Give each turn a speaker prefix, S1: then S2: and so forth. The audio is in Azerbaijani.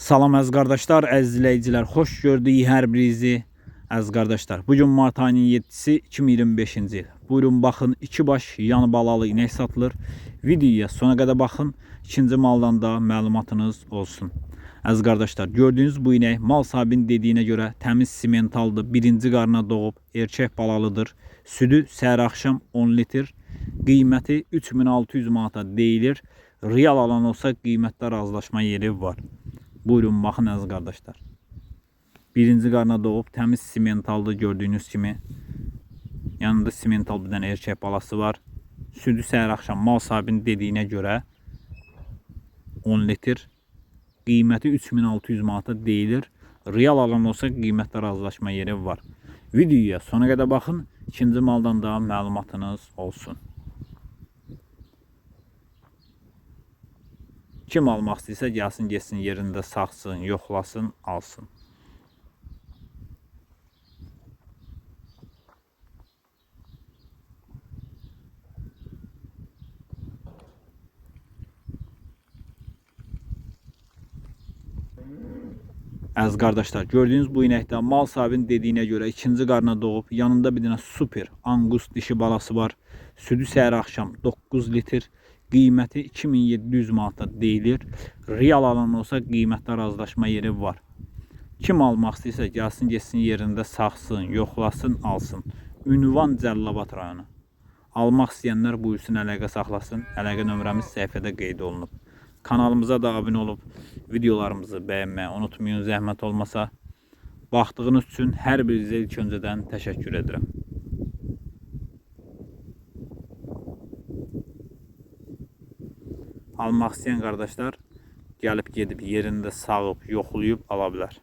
S1: Salam əziz qardaşlar, əziz izləyicilər, xoş gördük hər birinizi. Əziz qardaşlar, bugün mart ayının 7-si 2025-ci il. Buyurun baxın, 2 baş yanı balalı inək satılır. Videoya sona qədər baxın, ikinci maldan da məlumatınız olsun. Əziz qardaşlar, gördüyünüz bu inək mal sahibinin dediyinə görə təmiz simentaldır. Birinci qarına doğub, erkək balalıdır. Südü səhər axşam 10 litr. Qiyməti 3600 manata deyilir. Real alan olsa qiymətdə razılaşma yeri var. Buyurun baxın əziz qardaşlar. Birinci qarına doğub təmiz simentaldır gördüyünüz kimi. Yanında simental bir dənə erkək balası var. Südü səhər axşam mal sahibinin dediyinə görə 10 litr. Qiyməti 3600 manata deyilir. Real alan olsa qiymətdə razılaşma yeri var. Videoya sona qədər baxın. İkinci maldan da məlumatınız olsun. Kim almaq istəyirsə gəlsin, getsin, yerində saxsın, yoxlasın, alsın. Əziz qardaşlar, gördüyünüz bu inəkdə mal sahibinin dediyinə görə ikinci qarına doğub, yanında bir dənə super angus dişi balası var. Südü səhər axşam 9 litr. Qiyməti 2700 manata deyilir. Real alan olsa qiymətdə razılaşma yeri var. Kim almaq istəyirsə gəlsin, getsin, yerində saxsın, yoxlasın, alsın. Ünvan Cəlilabad rayonu. Almaq istəyənlər buyursun, əlaqə saxlasın. Əlaqə nömrəmiz səhifədə qeyd olunub. Kanalımıza da abunə olub videolarımızı bəyənməyi unutmayın, zəhmət olmasa. Baxdığınız üçün hər birinizə ilk öncədən təşəkkür edirəm. Almaq istəyən qardaşlar gəlib gedib yerində sağıb, yoxlayıb ala bilər.